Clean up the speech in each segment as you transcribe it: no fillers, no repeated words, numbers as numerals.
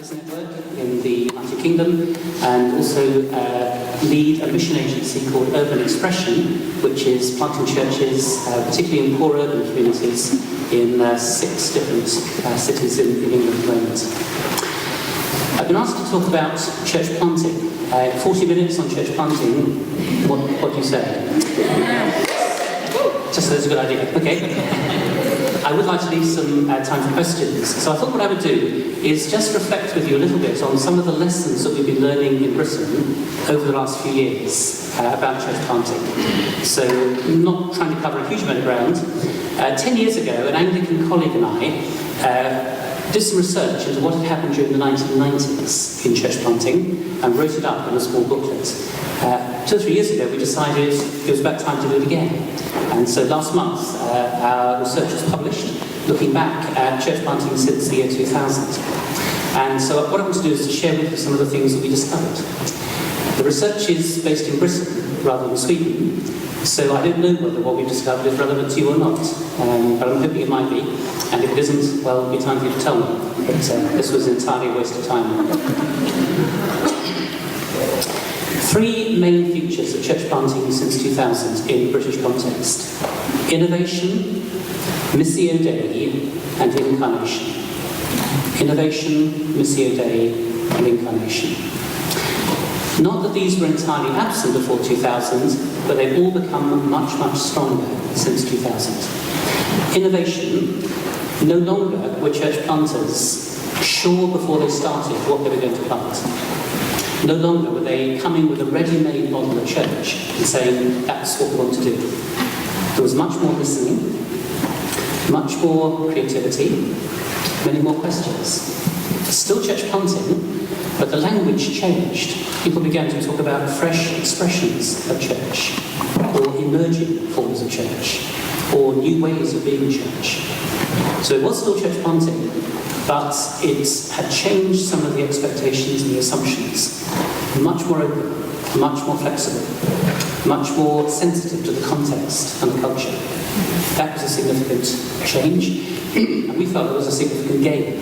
churches network in the United Kingdom, and also lead a mission agency called Urban Expression, which is planting churches, particularly in poor urban communities, in 6 different cities in England at the moment. I've been asked to talk about church planting. 40 minutes on church planting, what do you say? Just so that's a good idea. Okay. I would like to leave some time for questions. So I thought what I would do is just reflect with you a little bit on some of the lessons that we've been learning in Britain over the last few years about church planting. So I'm not trying to cover a huge amount of ground. 10 years ago, an Anglican colleague and I did some research into what had happened during the 1990s in church planting and wrote it up in a small booklet. 2 or 3 years ago we decided it was about time to do it again. And so last month our research was published looking back at church planting since the year 2000. And so what I want to do is to share with you some of the things that we discovered. The research is based in Britain rather than Sweden. So I don't know whether what we've discovered is relevant to you or not, but I'm hoping it might be. And if it isn't, well, it'll be time for you to tell me. But this was entirely a waste of time. 3 main features of church planting since 2000 in British context: innovation, Missio Dei, and incarnation. Innovation, Missio Dei, and incarnation. Not that these were entirely absent before 2000, but they've all become much, much stronger since 2000. Innovation, no longer were church planters sure before they started what they were going to plant. No longer were they coming with a ready-made model of church and saying, that's what we want to do. There was much more listening, much more creativity, many more questions. Still church planting, but the language changed. People began to talk about fresh expressions of church, or emerging forms of church, or new ways of being church. So it was still church planting, but it had changed some of the expectations and the assumptions. Much more open, much more flexible, much more sensitive to the context and the culture. That was a significant change, and we felt it was a significant gain.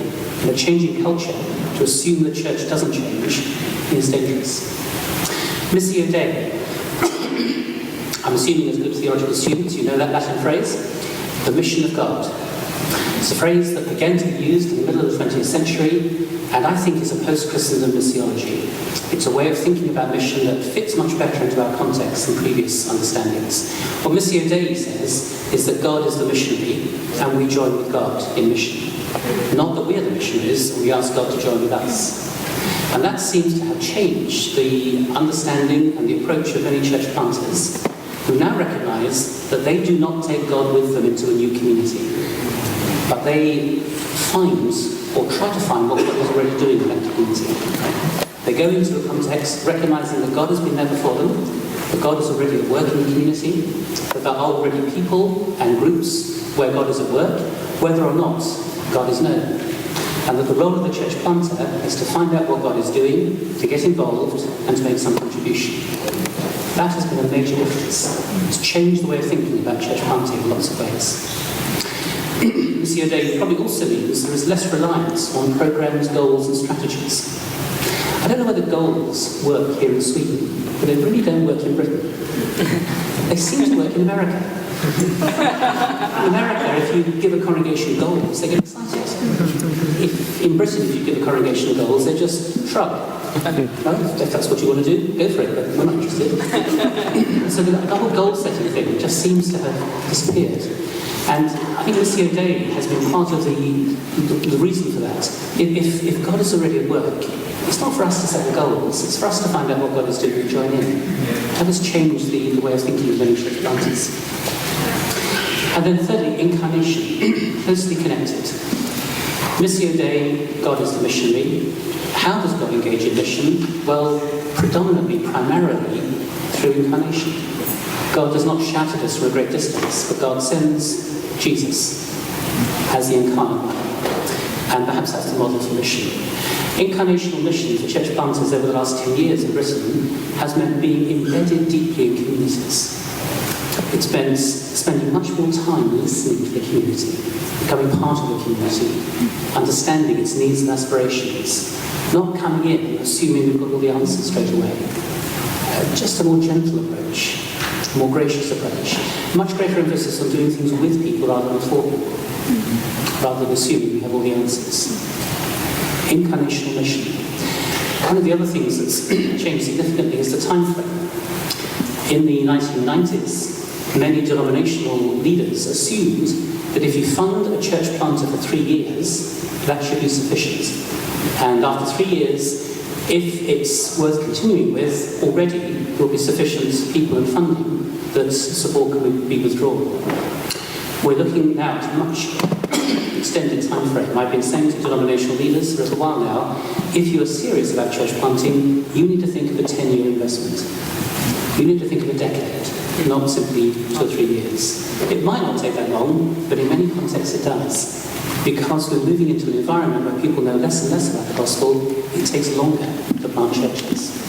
In a changing culture, to assume the church doesn't change is dangerous. Missio Dei. I'm assuming as good theological students you know that Latin phrase, the mission of God. It's a phrase that began to be used in the middle of the 20th century, and I think is a post-Christendom missiology. It's a way of thinking about mission that fits much better into our context than previous understandings. What Missio Dei says is that God is the missionary, and we join with God in mission. Not that we are the missionaries, and we ask God to join with us. And that seems to have changed the understanding and the approach of many church planters, who now recognise that they do not take God with them into a new community, but they find, or try to find, what God is already doing in that community. They go into a context recognising that God has been there before them, that God is already at work in the community, that there are already people and groups where God is at work, whether or not God is known. And that the role of the church planter is to find out what God is doing, to get involved, and to make some contribution. That has been a major difference. It's changed the way of thinking about church planting in lots of ways. Missio Dei probably also means there is less reliance on programmes, goals and strategies. I don't know whether goals work here in Sweden, but they really don't work in Britain. They seem to work in America. In America, if you give a congregation goals, they get excited. In Britain, if you give a congregation goals, they just shrug. Well, if that's what you want to do, go for it, but we're not interested. So the whole goal setting thing just seems to have disappeared. And I think Missio Dei has been part of the reason for that. If God is already at work, it's not for us to set the goals, it's for us to find out what God is doing and join in. That has changed the way of thinking of many church planters. And then thirdly, incarnation, closely connected. Missio Dei, God is the missionary. How does God engage in mission? Well, predominantly, primarily, through incarnation. God does not shout at us from a great distance, but God sends Jesus as the incarnate one. And perhaps that's the model for mission. Incarnational mission for church planters over the last 10 years in Britain has meant being embedded deeply in communities. It spending much more time listening to the community, becoming part of the community, understanding its needs and aspirations, not coming in and assuming we've got all the answers straight away. Just a more gentle approach, a more gracious approach. Much greater emphasis on doing things with people rather than for people, rather than assuming we have all the answers. Incarnational mission. One of the other things that's changed significantly is the time frame. In the 1990s, many denominational leaders assumed that if you fund a church planter for 3 years, that should be sufficient. And after 3 years, if it's worth continuing with, already there will be sufficient people and funding that support can be withdrawn. We're looking now at a much extended time frame. I've been saying to denominational leaders for a little while now, if you are serious about church planting, you need to think of a 10-year investment. You need to think of a decade, not simply 2 or 3 years. It might not take that long, but in many contexts it does. Because we're moving into an environment where people know less and less about the gospel, it takes longer to plant churches.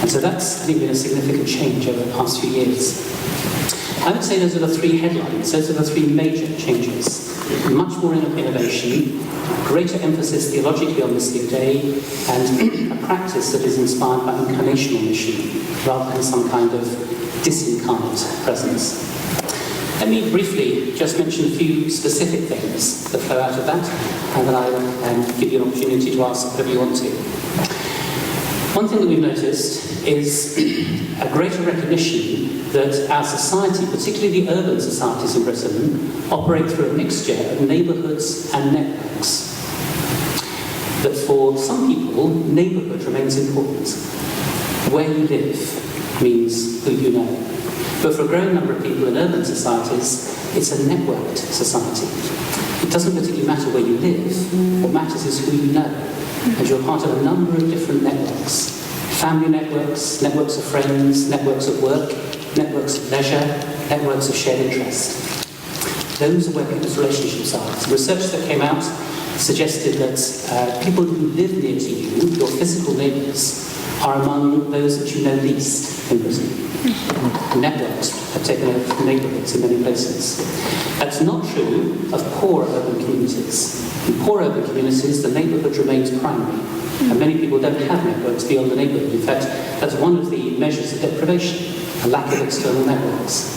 And so that's, I think, been a significant change over the past few years. I would say those are the 3 headlines, those are the 3 major changes. Much more innovation, greater emphasis theologically on Missio Dei, and a practice that is inspired by incarnational mission, rather than some kind of disincarnate presence. Let me briefly just mention a few specific things that flow out of that, and then I will give you an opportunity to ask whatever you want to. One thing that we've noticed is a greater recognition that our society, particularly the urban societies in Britain, operate through a mixture of neighbourhoods and networks. That for some people, neighbourhood remains important. Where you live means who you know. But for a growing number of people in urban societies, it's a networked society. It doesn't particularly matter where you live. What matters is who you know. And you're part of a number of different networks. Family networks, networks of friends, networks of work, networks of leisure, networks of shared interest. Those are where people's relationships are. The research that came out suggested that people who live near to you, your physical neighbours, are among those that you know least in Britain. Networks have taken over from neighbourhoods in many places. That's not true of poor urban communities. In poor urban communities, the neighbourhood remains primary, and many people don't have networks beyond the neighbourhood. In fact, that's one of the measures of deprivation, a lack of external networks.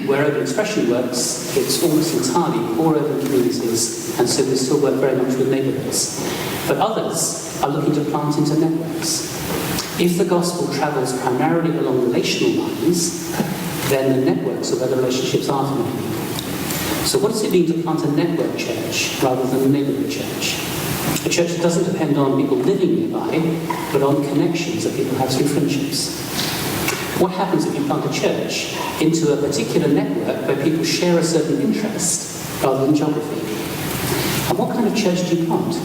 Where urban expression works, it's almost entirely poor urban communities, and so we still work very much with neighbourhoods. But others are looking to plant into networks. If the gospel travels primarily along relational lines, then the networks are where the relationships are for many people. So what does it mean to plant a network church rather than a neighbourhood church? A church that doesn't depend on people living nearby, but on connections that people have through friendships. What happens if you plant a church into a particular network where people share a certain interest rather than geography? And what kind of church do you plant?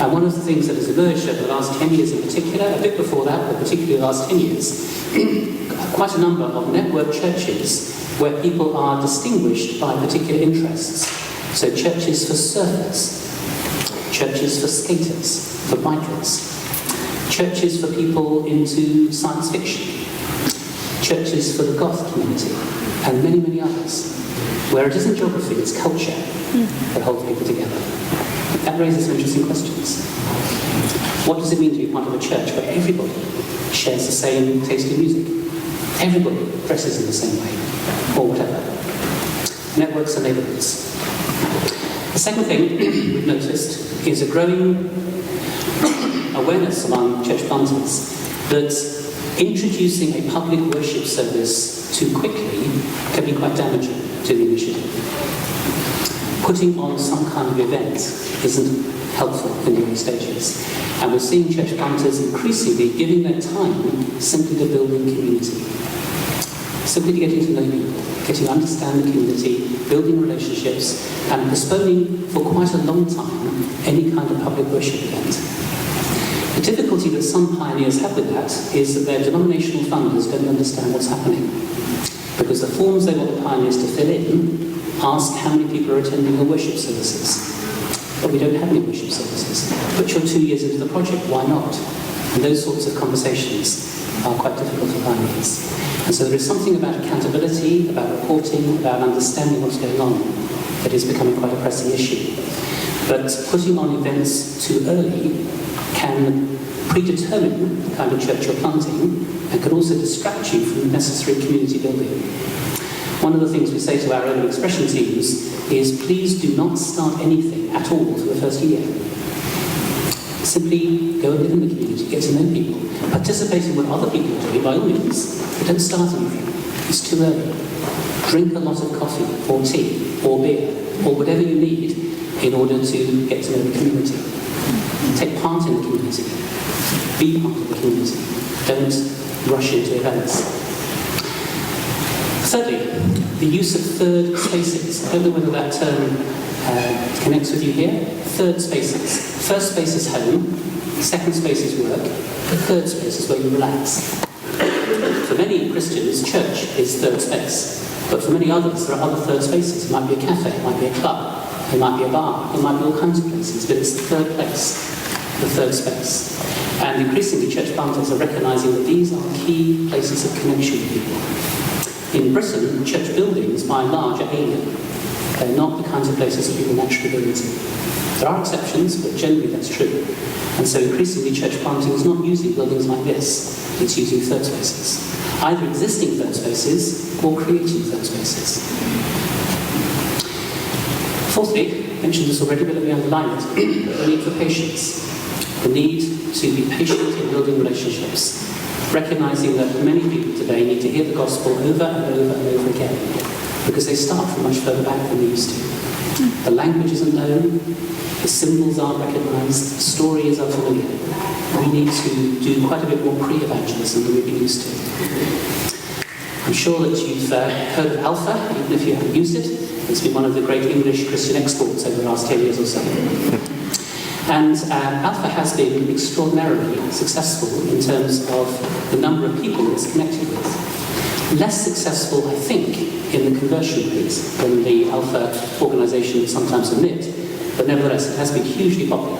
And one of the things that has emerged over the last 10 years in particular, a bit before that, but particularly the last 10 years, quite a number of network churches where people are distinguished by particular interests. So churches for surfers, churches for skaters, for bikers, churches for people into science fiction, churches for the goth community, and many, many others, where it isn't geography, it's culture that holds people together. That raises some interesting questions. What does it mean to be part of a church where everybody shares the same taste in music? Everybody dresses in the same way, or whatever. Networks and neighbourhoods. The second thing we've noticed is a growing awareness among church planters that introducing a public worship service too quickly can be quite damaging to the initiative. Putting on some kind of event isn't helpful in the early stages. And we're seeing church planters increasingly giving their time simply to building community. Simply to getting to know people, getting to understand the community, building relationships, and postponing for quite a long time any kind of public worship event. The difficulty that some pioneers have with that is that their denominational funders don't understand what's happening. Because the forms they want the pioneers to fill in ask how many people are attending the worship services. But we don't have any worship services. But you're 2 years into the project, why not? And those sorts of conversations are quite difficult for pioneers. And so there is something about accountability, about reporting, about understanding what's going on that is becoming quite a pressing issue. But putting on events too early can predetermine the kind of church you're planting and can also distract you from necessary community building. One of the things we say to our early expression teams is please do not start anything at all for the first year. Simply go and live in the community, get to know people, participate in what other people are doing by all means, but don't start anything. It's too early. Drink a lot of coffee or tea or beer or whatever you need in order to get to know the community. Take part in the community. Be part of the community. Don't rush into events. Thirdly, the use of third spaces. I don't know whether that term connects with you here. Third spaces. First space is home, second space is work, the third space is where you relax. For many Christians, church is third space, but for many others, there are other third spaces. It might be a cafe, it might be a club, it might be a bar, it might be all kinds of places, but it's the third place, the third space. And increasingly, church planters are recognising that these are key places of connection with people. In Britain, church buildings, by and large, are alien. They're not the kinds of places that people naturally go into. There are exceptions, but generally that's true. And so increasingly church planting is not using buildings like this, it's using third spaces. Either existing third spaces or creating third spaces. Fourthly, I mentioned this already, but let me underline it, the need for patience. The need to be patient in building relationships, recognising that many people today need to hear the gospel over and over and over again, because they start from much further back than they used to. The language isn't known, the symbols aren't recognised, the story is unfamiliar. We need to do quite a bit more pre-evangelism than we've been used to. I'm sure that you've heard of Alpha, even if you haven't used it. It's been one of the great English Christian exports over the last 10 years or so. And Alpha has been extraordinarily successful in terms of the number of people it's connected with. Less successful, I think, in the conversion rate than the Alpha organisation sometimes admit, but nevertheless it has been hugely popular.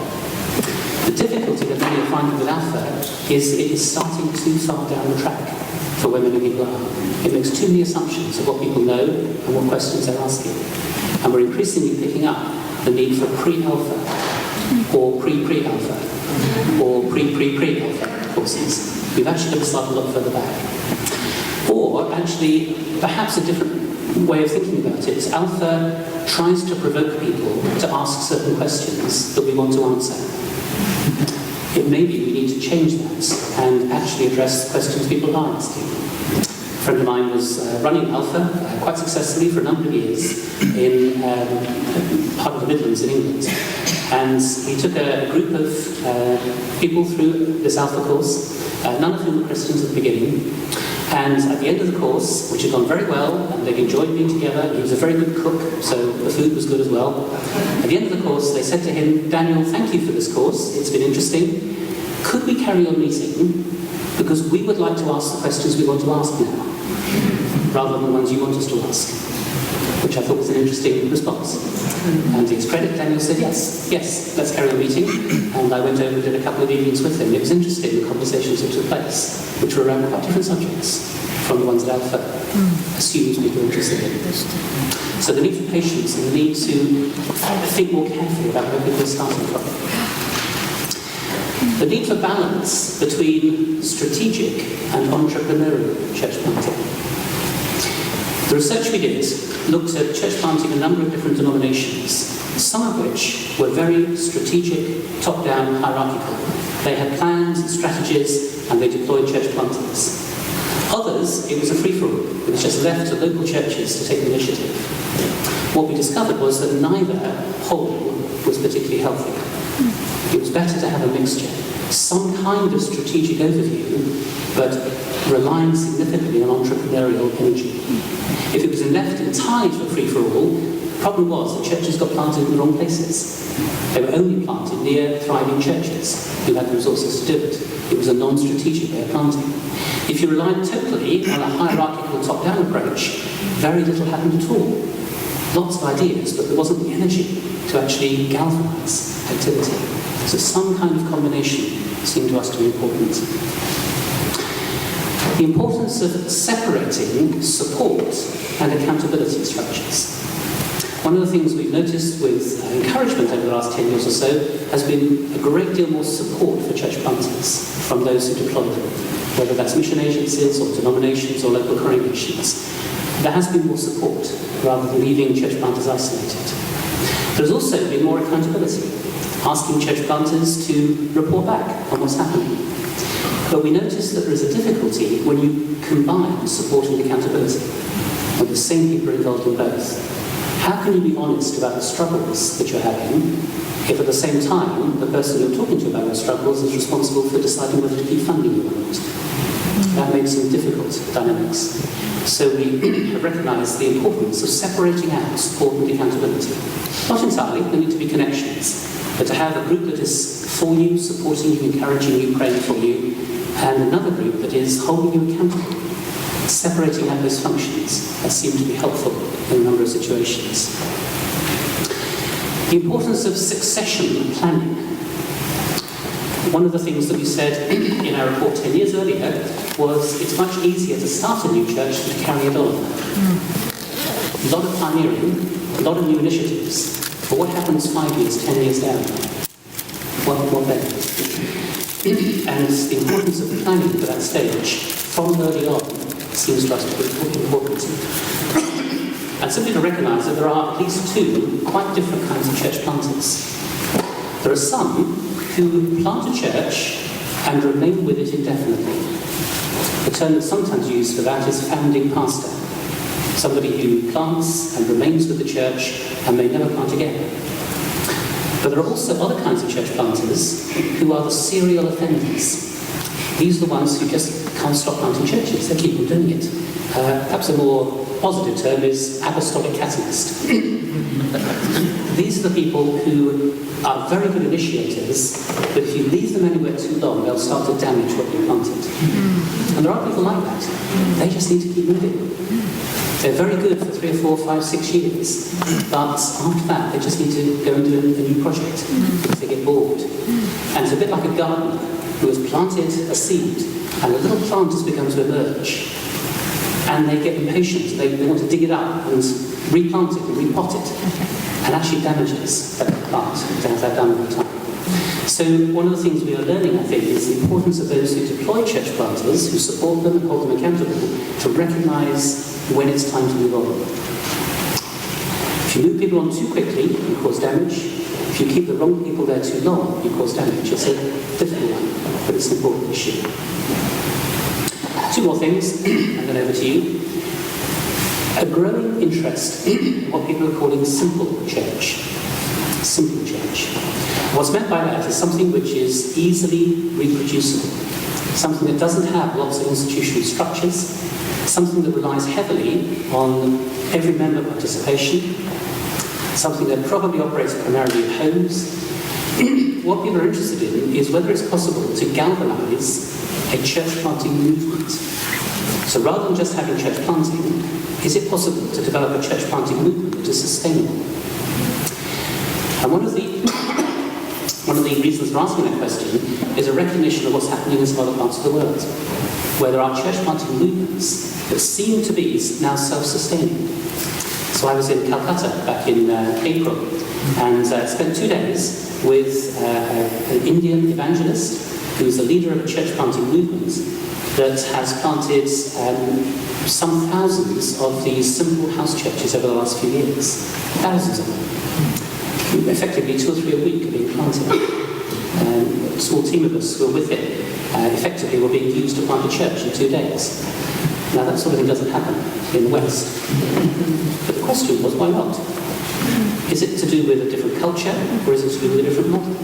The difficulty that many are finding with Alpha is it is starting too far down the track for where many people are. It makes too many assumptions of what people know and what questions they're asking. And we're increasingly picking up the need for pre-Alpha or pre-pre-Alpha or pre-pre-pre-Alpha courses. We've actually got to start a lot further back. Or actually, perhaps a different way of thinking about it. Alpha tries to provoke people to ask certain questions that we want to answer. It may be we need to change that and actually address the questions people are asking. A friend of mine was running Alpha quite successfully for a number of years in part of the Midlands in England. And he took a group of people through this Alpha course, none of whom were Christians at the beginning. And at the end of the course, which had gone very well, and they enjoyed being together, he was a very good cook, so the food was good as well. At the end of the course, they said to him, Daniel, thank you for this course, it's been interesting. Could we carry on meeting? Because we would like to ask the questions we want to ask now, rather than the ones you want us to ask. Which I thought was an interesting response. And to his credit, Daniel said, yes, let's carry on meeting. And I went over and did a couple of evenings with him. It was interesting, the conversations that took place, which were around quite different subjects from the ones that Alpha assumes people are interested in. So the need for patience and the need to think more carefully about where people are starting from. The need for balance between strategic and entrepreneurial church planting. The research we did looked at church planting in a number of different denominations, some of which were very strategic, top-down, hierarchical. They had plans and strategies, and they deployed church planters. Others, it was a free-for-all. It was just left to local churches to take the initiative. What we discovered was that neither whole was particularly healthy. It was better to have a mixture, some kind of strategic overview, but relying significantly on entrepreneurial energy. If it was left entirely for free-for-all, the problem was that churches got planted in the wrong places. They were only planted near thriving churches who had the resources to do it. It was a non-strategic way of planting. If you relied totally on a hierarchical top-down approach, very little happened at all. Lots of ideas, but there wasn't the energy to actually galvanise activity. So some kind of combination seemed to us to be important. The importance of separating support and accountability structures. One of the things we've noticed with encouragement over the last 10 years or so has been a great deal more support for church planters from those who deploy them, whether that's mission agencies or denominations or local congregations. There has been more support rather than leaving church planters isolated. There's also been more accountability, asking church planters to report back on what's happening. But we notice that there is a difficulty when you combine support and accountability, when the same people are involved in both. How can you be honest about the struggles that you're having if at the same time the person you're talking to about your struggles is responsible for deciding whether to keep funding you or not? That makes some difficult dynamics. So we have recognised the importance of separating out support and accountability. Not entirely, there need to be connections, but to have a group that is for you, supporting you, encouraging you, praying for you, and another group that is holding you accountable. Separating out those functions has seemed to be helpful in a number of situations. The importance of succession planning. One of the things that we said in our report 10 years earlier was it's much easier to start a new church than to carry it on. A lot of pioneering, a lot of new initiatives. But what happens 5 years, 10 years down? What then? And the importance of planning for that stage from early on seems to us to be important. And simply to recognise that there are at least two quite different kinds of church planters. There are some who plant a church and remain with it indefinitely. The term that's sometimes used for that is founding pastor. Somebody who plants and remains with the church and may never plant again. But there are also other kinds of church planters who are the serial offenders. These are the ones who just can't stop planting churches, they keep on doing it. Perhaps a more positive term is apostolic catalyst. These are the people who are very good initiators, but if you leave them anywhere too long, they'll start to damage what you planted. And there are people like that. They just need to keep moving. They're very good for 3 or 4, 5, 6 years, but after that, they just need to go and do a new project because they get bored. And it's a bit like a gardener who has planted a seed, and a little plant has begun to emerge. And they get impatient, they want to dig it up and replant it and repot it, and actually damages that plant, as they've done over time. So one of the things we are learning, I think, is the importance of those who deploy church planters, who support them and hold them accountable, to recognise when it's time to move on. If you move people on too quickly, you cause damage. If you keep the wrong people there too long, you cause damage. It's a difficult one, but it's an important issue. 2 more things, and then over to you. A growing interest in what people are calling simple church. Simple church. What's meant by that is something which is easily reproducible. Something that doesn't have lots of institutional structures. Something that relies heavily on every member participation. Something that probably operates primarily in homes. What people are interested in is whether it's possible to galvanise a church planting movement. So rather than just having church planting, is it possible to develop a church planting movement that is sustainable? And one of the reasons for asking that question is a recognition of what's happening in some other parts of the world, where there are church planting movements that seem to be now self-sustaining. So I was in Calcutta back in April and spent 2 days with an Indian evangelist who's the leader of a church planting movement that has planted some thousands of these simple house churches over the last few years. Thousands of them. Effectively 2 or 3 a week are being planted. A small team of us who were with it effectively were being used to plant a church in 2 days. Now that sort of thing doesn't happen in the West. But the question was, why not? Is it to do with a different culture, or is it to do with a different model?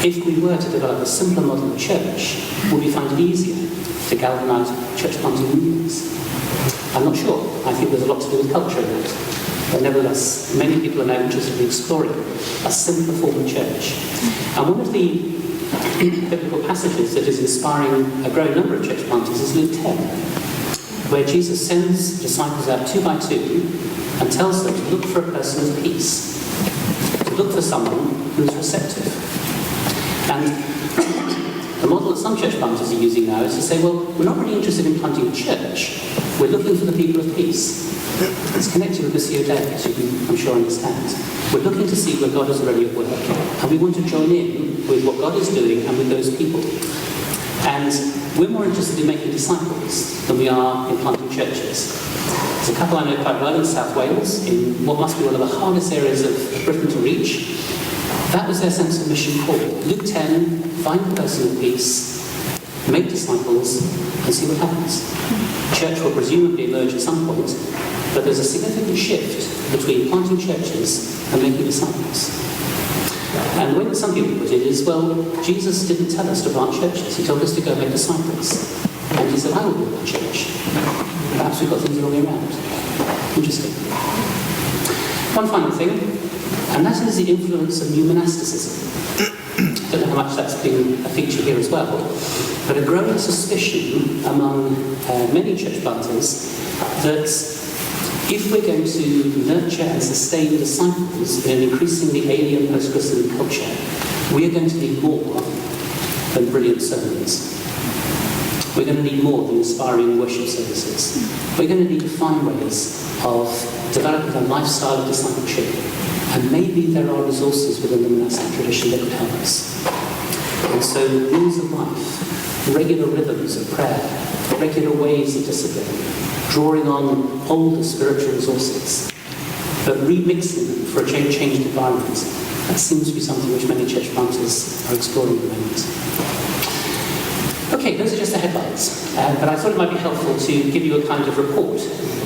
If we were to develop a simpler model of church, would we find it easier to galvanise church planting movements? I'm not sure. I think there's a lot to do with culture in that. But nevertheless, many people are now interested in exploring a simpler form of church. And one of the biblical passages that is inspiring a growing number of church planters is Luke 10, where Jesus sends disciples out 2 by 2 and tells them to look for a person of peace, to look for someone who's receptive. And The model that some church planters are using now is to say, well, we're not really interested in planting a church, we're looking for the people of peace. It's connected with Missio Dei, as you can, I'm sure, understand. We're looking to see where God is already at work, and we want to join in with what God is doing and with those people. And we're more interested in making disciples than we are in planting churches. There's a couple I know quite well in South Wales, in what must be one of the hardest areas of Britain to reach. That was their sense of mission call. Luke 10, find the person of peace, make disciples, and see what happens. Church will presumably emerge at some point, but there's a significant shift between planting churches and making disciples. And the way that some people put it is, well, Jesus didn't tell us to plant churches, he told us to go make disciples. And he said, I will build a church. Perhaps we've got things the wrong way around. Interesting. One final thing, and that is the influence of new monasticism. I don't know how much that's been a feature here as well, but a growing suspicion among many church planters that if we're going to nurture and sustain disciples in an increasingly alien post-Christian culture, we are going to need more than brilliant sermons. We're going to need more than inspiring worship services. We're going to need to find ways of developing a lifestyle of discipleship. And maybe there are resources within the monastic tradition that could help us. And so rules of life, regular rhythms of prayer, regular ways of discipline, drawing on older spiritual resources, but remixing them for a changed environment, that seems to be something which many church planters are exploring at the moment. Okay, those are just the headlines, but I thought it might be helpful to give you a kind of report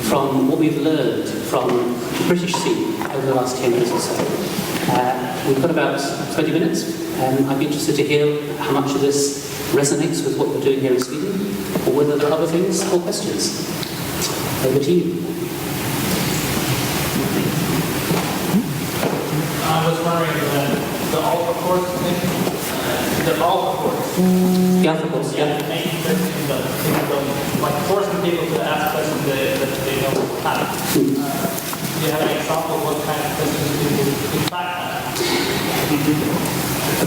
from what we've learned from the British scene over the last 10 years or so. We've got about 20 minutes, and I'd be interested to hear how much of this resonates with what we're doing here in Sweden, or whether there are other things or questions. Over to you. I was wondering, the Alpha course thing? The Alpha course. The Alpha course, yeah. Like forcing people to ask questions that they don't have. Do you have an example of what kind of questions people in fact have?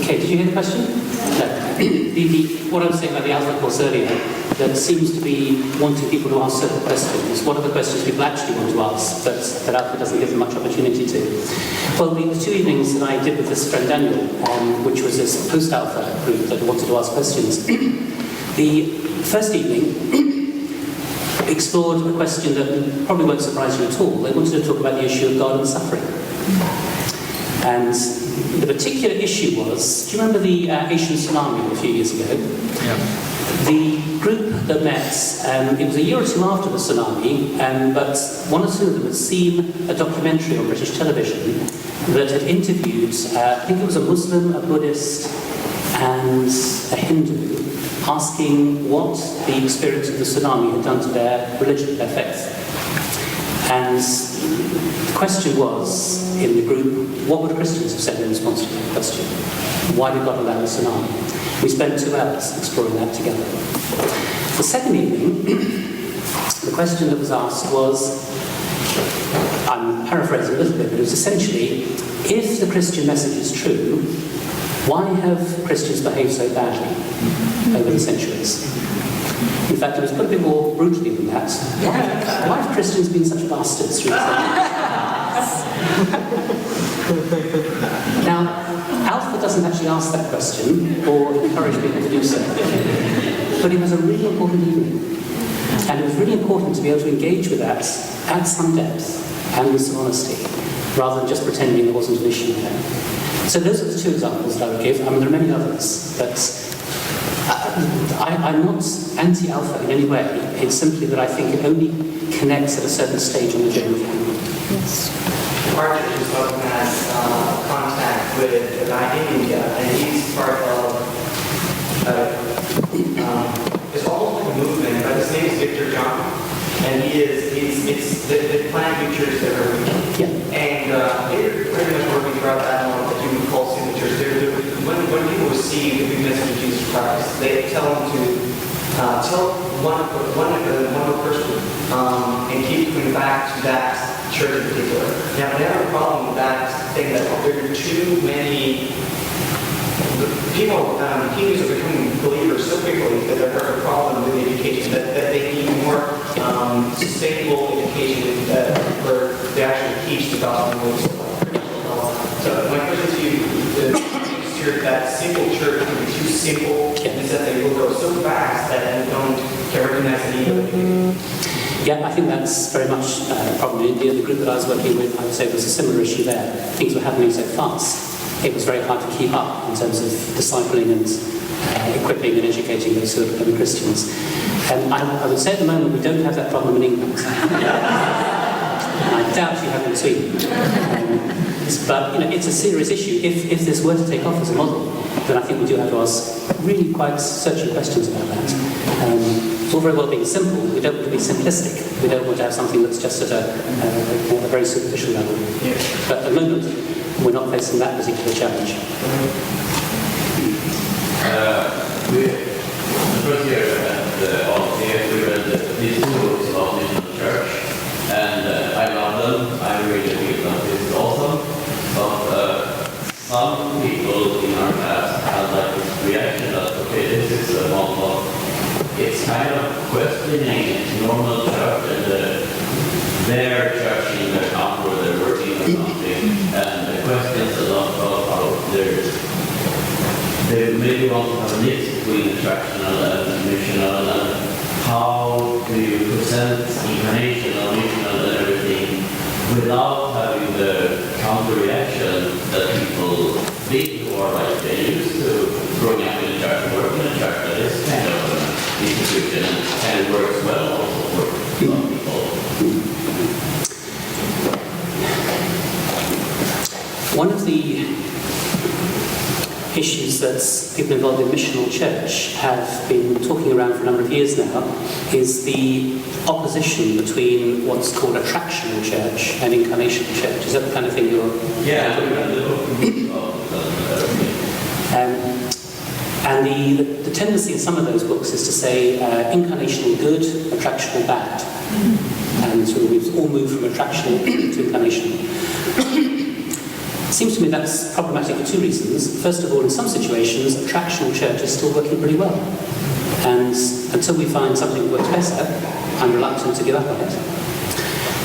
Okay, did you hear the question? No. What I was saying about the Alpha course earlier, that seems to be wanting people to ask certain questions. What are the questions people actually want to ask, but that Alpha doesn't give them much opportunity to? Well, the 2 evenings that I did with this friend Daniel, which was this post-Alpha group that wanted to ask questions, the first evening explored a question that probably won't surprise you at all. They wanted to talk about the issue of God and suffering. And the particular issue was, do you remember the Asian tsunami a few years ago? Yeah. The group that met, it was a year or two after the tsunami, but one or two of them had seen a documentary on British television that had interviewed, I think it was a Muslim, a Buddhist, and a Hindu, asking what the experience of the tsunami had done to their religion, their faith. And the question was, in the group, what would Christians have said in response to that question? Why did God allow the tsunami? We spent 2 hours exploring that together. The second evening, the question that was asked was, I'm paraphrasing a little bit, but it was essentially, if the Christian message is true, why have Christians behaved so badly over the centuries? In fact, it was put a bit more brutally than that. Why have Christians been such bastards through the centuries? Now, Alpha doesn't actually ask that question or encourage people to do so. But it was a really important evening. And it was really important to be able to engage with that at some depth and with some honesty, rather than just pretending there wasn't an issue there. So those are the 2 examples that I would give. I mean, there are many others, but I'm not anti-Alpha in any way. It's simply that I think it only connects at a certain stage on the journey. Yes. Our church is often has contact with a guy in India, and he's part of it's almost like a movement, but his name is Victor John, and it's the plant features that are Yeah. and they're pretty much working throughout that model that you would call signatures. When people receive the good message of Jesus Christ, they tell them to tell one person and keep coming back to that church in particular. Now, they have a problem with that thing that there are too many teenagers are becoming believers so quickly that they're having a problem with education, that they need more sustainable education where they actually teach the gospel. So my question to you is that simple church can be too simple in the sense that it will go so fast that you can recognize the need of it. Yeah, I think that's very much a problem. In the group that I was working with, I would say there was a similar issue there. Things were happening so fast. It was very hard to keep up in terms of discipling and equipping and educating those who are becoming Christians. I would say at the moment we don't have that problem in England. I doubt you have it in Sweden. But it's a serious issue. If this were to take off as a model, then I think we do have to ask really quite searching questions about that. It's all very well being simple. We don't want to be simplistic. We don't want to have something that's just at a very superficial level. But at the moment, we're not facing that particular challenge. The first year at OCF, we read these two books about Missional Church, and I love them. I really feel that this is awesome. But some people in our class had like this reaction that, okay, this is a model. It's kind of questioning normal church and their church in their town where they're working or something, and the questions a lot about how they maybe want to have a mix between attractional and missional, and how do you present incarnation or missional and everything without having the counter reaction that people think who are like they used to growing up in a church and working in a church that is kind of an institution and it works well also for some people. One of the issues that people involved in missional church have been talking around for a number of years now is the opposition between what's called attractional church and incarnational church. Is that the kind of thing you're talking about? And the tendency in some of those books is to say incarnational good, attractional bad. And so we've all moved from attractional to incarnational. It seems to me that's problematic for two reasons. First of all, in some situations, attractional church is still working pretty well. And until we find something that works better, I'm reluctant to give up on it.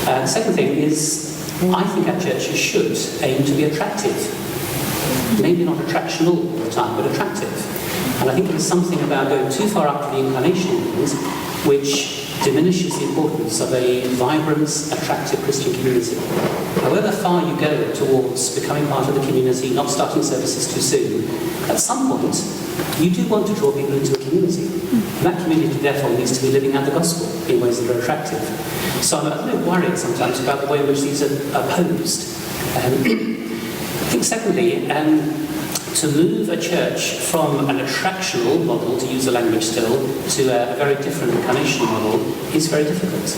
The second thing is, I think our churches should aim to be attractive. Maybe not attractional all the time, but attractive. And I think there's something about going too far up to the incarnation things which diminishes the importance of a vibrant, attractive Christian community. However far you go towards becoming part of the community, not starting services too soon, at some point, you do want to draw people into a community. And that community, therefore, needs to be living out the gospel in ways that are attractive. So I'm a little worried sometimes about the way in which these are posed. I think, secondly, to move a church from an attractional model, to use the language still, to a very different incarnational model is very difficult.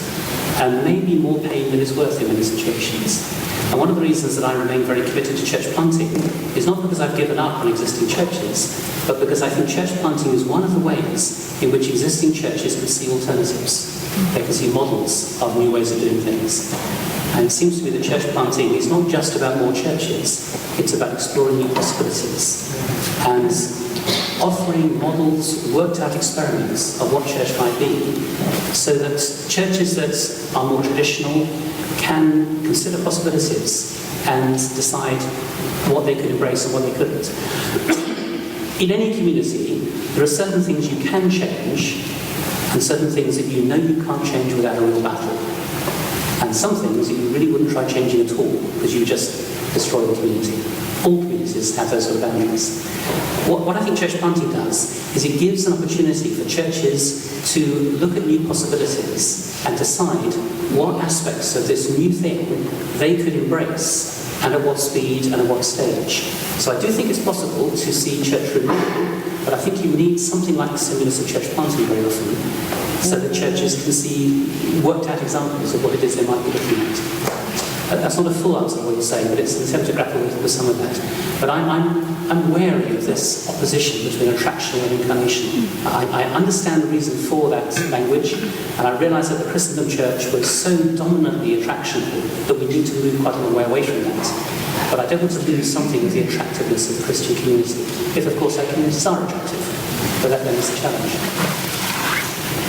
And maybe more pain than is worth in many situations. And one of the reasons that I remain very committed to church planting is not because I've given up on existing churches, but because I think church planting is one of the ways in which existing churches can see alternatives. They can see models of new ways of doing things. And it seems to me that church planting is not just about more churches, it's about exploring new possibilities and offering models, worked out experiments of what church might be, so that churches that are more traditional can consider possibilities and decide what they could embrace and what they couldn't. In any community, there are certain things you can change and certain things that you know you can't change without a real battle. And some things that you really wouldn't try changing at all because you just destroy the community. All communities have those sort of boundaries. What I think church planting does is it gives an opportunity for churches to look at new possibilities and decide what aspects of this new thing they could embrace and at what speed and at what stage. So I do think it's possible to see church renewal, but I think you need something like the stimulus of church planting very often so that churches can see worked out examples of what it is they might be looking at. That's not a full answer to what you're saying, but it's an attempt to grapple with some of that. But I'm wary of this opposition between attraction and incarnation. I understand the reason for that language, and I realise that the Christendom church was so dominantly attractional that we need to move quite a long way away from that. But I don't want to lose something of the attractiveness of the Christian community, if of course our communities are attractive. But that then is the challenge.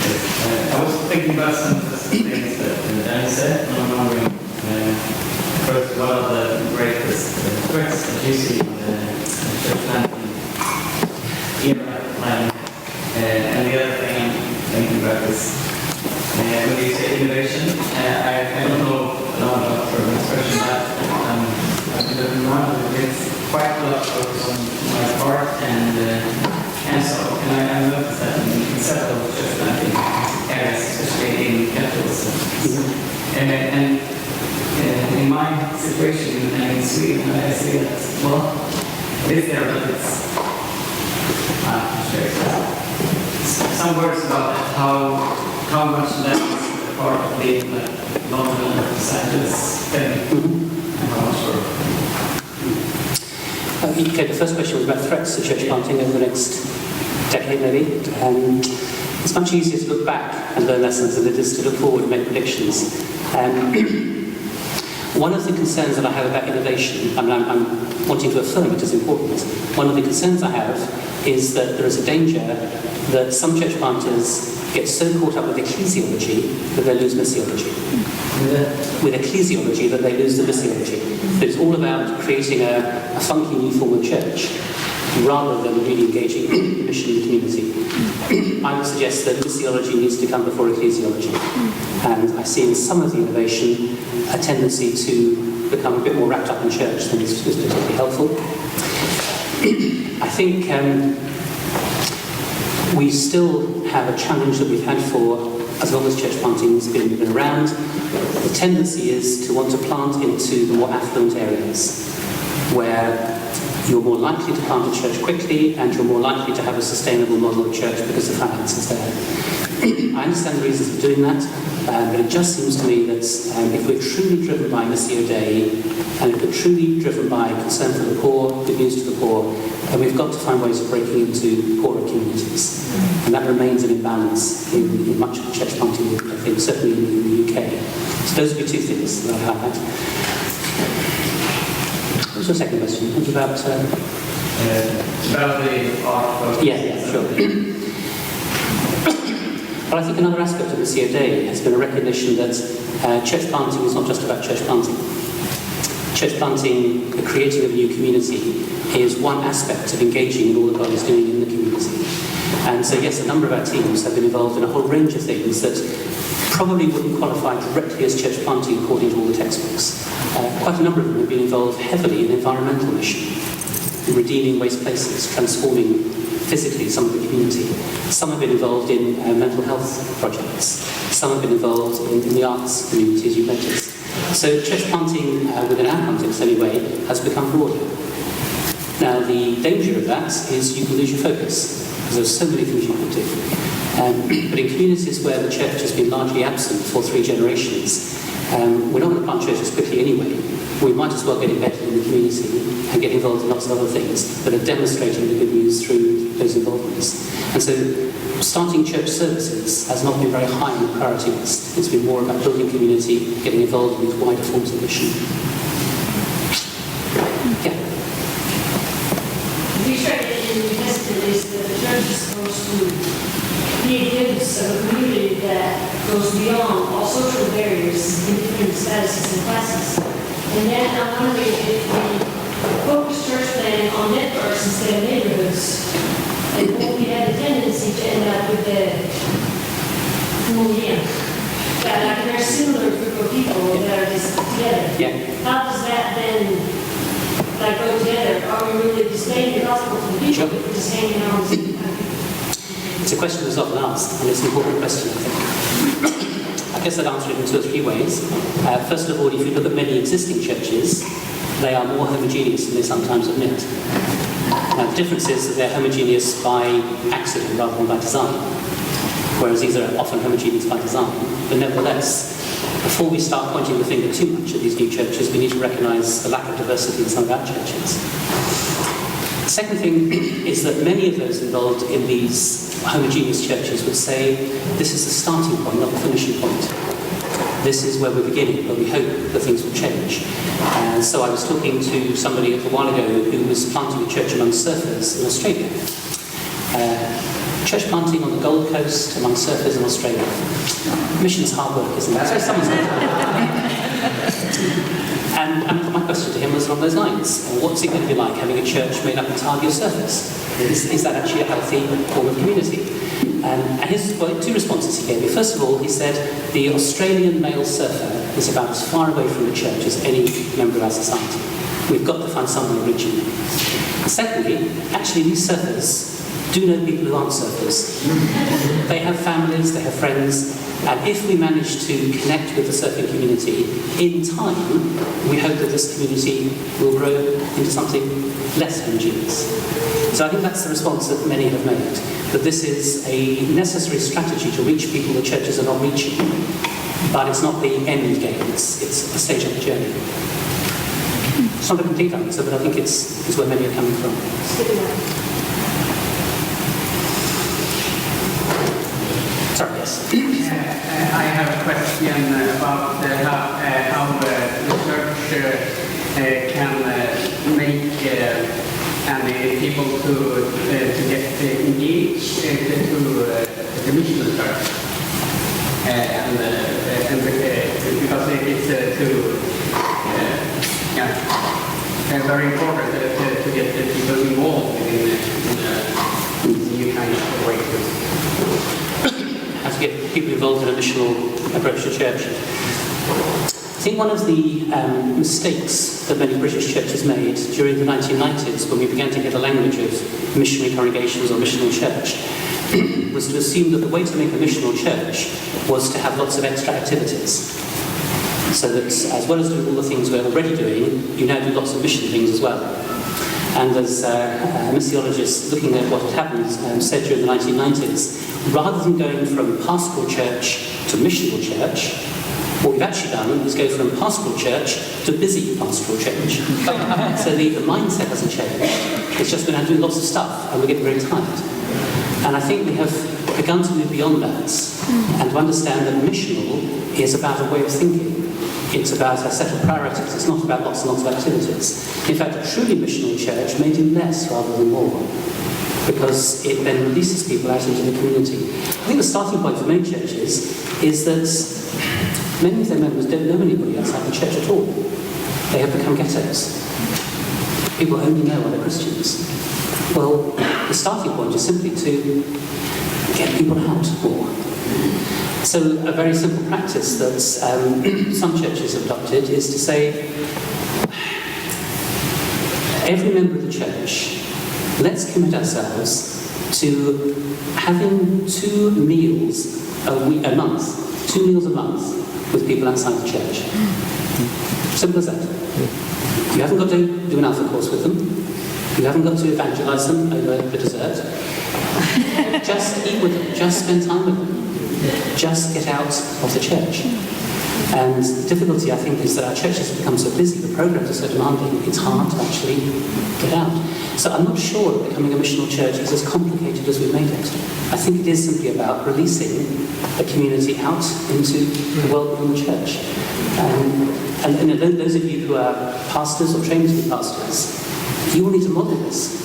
I was thinking about some of the things that Dan said, and I'm wondering, first, what are the greatest threats that you see in the church planting era planning? And the other thing I'm thinking about is, when you say innovation, I don't know about the expression that I've been looking around, it's quite a lot of focus on my part and so, and I noticed that in several church planting areas, especially in capitals. And in my situation and in Sweden, I see that, well, it is there, but it's, some words about how much that is part of the London Los thing, and how much work. Okay, the first question was about threats to church planting over the next decade, maybe. It's much easier to look back and learn lessons than it is to look forward and make predictions. One of the concerns that I have about innovation, and I'm wanting to affirm it as important, one of the concerns I have is that there is a danger that some church planters get so caught up with ecclesiology that they lose missiology. With ecclesiology that they lose the missiology. That it's all about creating a funky new form of church rather than really engaging the mission and community. I would suggest that missiology needs to come before ecclesiology. And I see in some of the innovation a tendency to become a bit more wrapped up in church than is particularly helpful. I think we still have a challenge that we've had for as long as church planting has been around. The tendency is to want to plant into the more affluent areas where you're more likely to plant a church quickly and you're more likely to have a sustainable model of church because the finance is there. I understand the reasons for doing that, but it just seems to me that if we're truly driven by Missio Dei and if we're truly driven by concern for the poor, good news to the poor, then we've got to find ways of breaking into poorer communities. And that remains an imbalance in much of the church planting work, I think, certainly in the UK. So those would be two things that I highlight. What was your second question? It was about... about the art of... Yeah, sure. But I think another aspect of Missio Dei has been a recognition that church planting is not just about church planting. Church planting, the creating of a new community, is one aspect of engaging in all that God is doing in the community. And so yes, a number of our teams have been involved in a whole range of things that probably wouldn't qualify directly as church planting according to all the textbooks. Quite a number of them have been involved heavily in environmental mission, in redeeming waste places, transforming physically some of the community. Some have been involved in mental health projects. Some have been involved in the arts community, as you noticed. So church planting, within our context anyway, has become broader. Now the danger of that is you can lose your focus, because there's so many things you can do. But in communities where the church has been largely absent for 3 generations, we're not going to plant churches quickly anyway. We might as well get embedded in the community and get involved in lots of other things that are demonstrating the good news through those involvements. And so starting church services has not been very high on the priority list. It's been more about building community, getting involved in these wider forms of mission. Yeah. We tried it in the Testament is that the church is supposed to be a glimpse of a community that goes beyond all social barriers in different statuses and classes. And then I'm wondering if we focus church planning on networks instead of neighborhoods, and won't we have a tendency to end up with the homogeneous, like a very similar group of people that are just together. Yeah. How does that then go together? Are we really displaying the gospel to the people Sure. if we're just hanging on to the It's a question that's often asked, and it's an important question, I think. I guess I'd answer it in 2 or 3 ways. First of all, if you look at many existing churches, they are more homogeneous than they sometimes admit. The difference is that they're homogeneous by accident rather than by design, whereas these are often homogeneous by design. But nevertheless, before we start pointing the finger too much at these new churches, we need to recognise the lack of diversity in some of our churches. The second thing is that many of those involved in these homogeneous churches would say this is the starting point, not the finishing point. this is where we're beginning, but we hope that things will change. So I was talking to somebody a little while ago who was planting a church among surfers in Australia. Church planting on the Gold Coast among surfers in Australia. Mission's hard work, isn't it? So someone's got to. And my question to him was along those lines. What's it going to be like having a church made up entirely of surfers? Is that actually a healthy form of community? And his two responses he gave me. First of all, he said the Australian male surfer is about as far away from the church as any member of our society. We've got to find somewhere reaching them. Secondly, actually these surfers do know people who aren't surfers. They have families, they have friends, and if we manage to connect with the surfing community, in time, we hope that this community will grow into something less homogeneous. So I think that's the response that many have made, that this is a necessary strategy to reach people the churches are not reaching, but it's not the end game, it's a stage of the journey. It's not a complete answer, but I think it's where many are coming from. Sorry, yes. I have a question about how the church can make any people to get engaged to the missional church, because it's very important to get the people involved in new kind of way. How to get people involved in a missional approach to church. I think one of the mistakes that many British churches made during the 1990s, when we began to get a language of missionary congregations or missional church, was to assume that the way to make a missional church was to have lots of extra activities. So that as well as doing all the things we're already doing, you now do lots of mission things as well. And as a missiologist looking at what had happened said during the 1990s, rather than going from pastoral church to missional church, what we've actually done is go from pastoral church to busy pastoral church. So the mindset hasn't changed. It's just we're now doing lots of stuff and we're getting very tired. And I think we have begun to move beyond that and to understand that missional is about a way of thinking. It's about a set of priorities. It's not about lots and lots of activities. In fact, a truly missional church may do less rather than more, because it then releases people out into the community. I think the starting point for many churches is that many of their members don't know anybody outside the church at all. They have become ghettos. People only know other Christians. Well, the starting point is simply to get people out more. So a very simple practice that some churches have adopted is to say, every member of the church, let's commit ourselves to having 2 meals a month, 2 meals a month with people outside the church. Simple as that. You haven't got to do an alpha course with them. You haven't got to evangelize them over the dessert. Just eat with them. Just spend time with them. Just get out of the church. And the difficulty, I think, is that our churches have become so busy, the programs are so demanding, it's hard to actually get out. So I'm not sure that becoming a missional church is as complicated as we've made it. I think it is simply about releasing a community out into the world beyond the church. And those of you who are pastors or trained to be pastors, you will need to model this.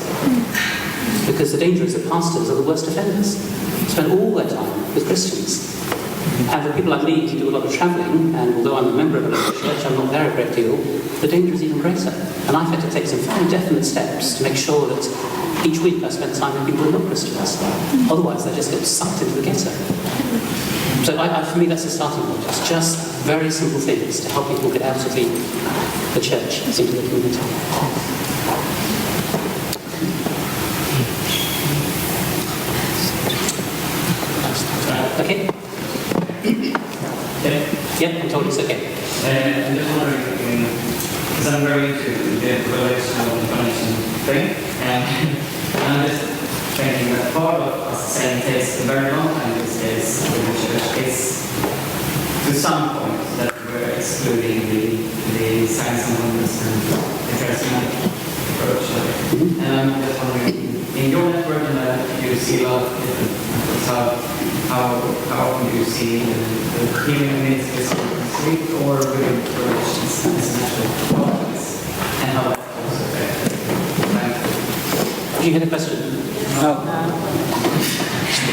Because the danger is that pastors are the worst offenders. Spend all their time with Christians. And for people like me who do a lot of travelling, and although I'm a member of a local church, I'm not there a great deal, the danger is even greater. And I've had to take some very definite steps to make sure that each week I spend time with people who are not Christians. Otherwise, they just get sucked into the ghetto. So for me, that's the starting point. It's just very simple things to help people get out of the church into the community. Okay? Yeah, I'm told it's okay. I'm just wondering, because I'm very into the relational information thing, and I'm just thinking that part of us saying takes a very long time these days in the church is to some point that we're excluding the science and wonders and the charismatic approach. And I'm just wondering, in your network, you see a lot of different approaches. how often do you see even amidst this street or within relations international politics, and how that also affects Did you get a question? No.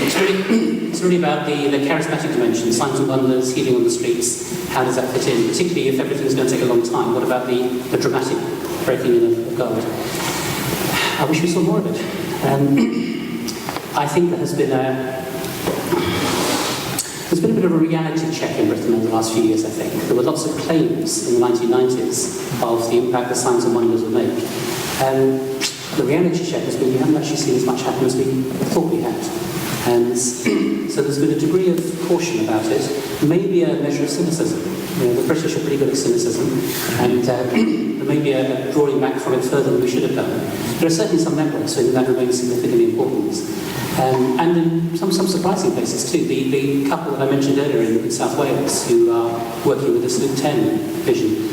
It's really about the charismatic dimension, signs and wonders, healing on the streets. How does that fit in? Particularly if everything's going to take a long time. What about the dramatic breaking in of God? I wish we saw more of it. I think there's been a bit of a reality check in Britain over the last few years, I think. There were lots of claims in the 1990s of the impact that signs and wonders would make. The reality check has been we haven't actually seen as much happen as we thought we had. And so there's been a degree of caution about it, maybe a measure of cynicism. You know, the British are pretty good at cynicism, and there may be a drawing back from it further than we should have done. There are certainly some networks where that remains significantly important. And in some surprising places too. The couple that I mentioned earlier in South Wales who are working with this Luke 10 vision,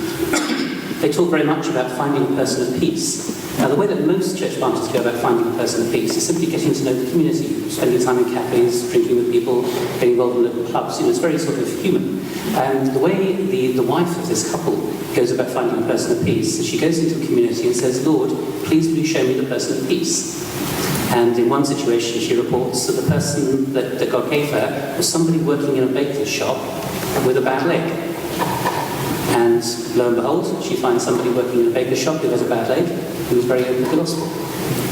they talk very much about finding a person of peace. Now, the way that most church planters go about finding a person of peace is simply getting to know the community, spending time in cafes, drinking with people, getting involved in local clubs. You know, it's very sort of human. And the way the wife of this couple goes about finding a person of peace is she goes into a community and says, Lord, please will you show me the person of peace? And in one situation, she reports that the person that God gave her was somebody working in a baker's shop with a bad leg. And lo and behold, she finds somebody working in a baker's shop who has a bad leg, who was very open to the gospel.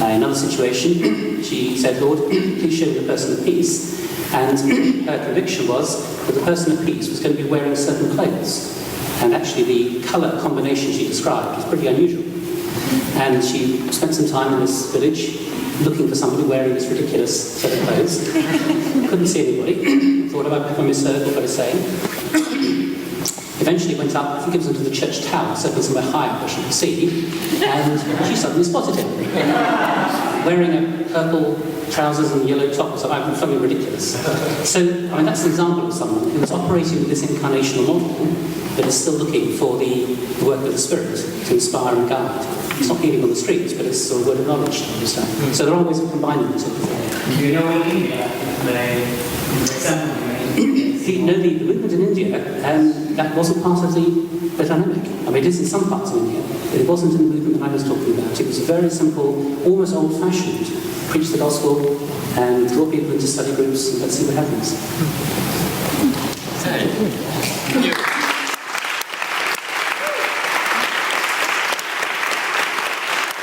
In another situation, she said, Lord, please show me the person of peace. And her conviction was that the person of peace was going to be wearing certain clothes. And actually the colour combination she described was pretty unusual. And she spent some time in this village looking for somebody wearing this ridiculous set of clothes. Couldn't see anybody. Thought about misheard what I was saying. Eventually went up, I think it was into the church tower, certainly somewhere higher where she could see, and she suddenly spotted him. Wearing a purple trousers and yellow top or something ridiculous. So, I mean, that's an example of someone who's operating with this incarnational model, but is still looking for the work of the Spirit to inspire and guide. It's not healing on the streets, but it's sort of word of knowledge to understand. So there are ways of combining the two. Do you know in India, The movement in India, that wasn't part of the dynamic. I mean, it is in some parts of India, but it wasn't in the movement that I was talking about. It was very simple, almost old-fashioned. Preach the gospel and draw people into study groups and let's see what happens.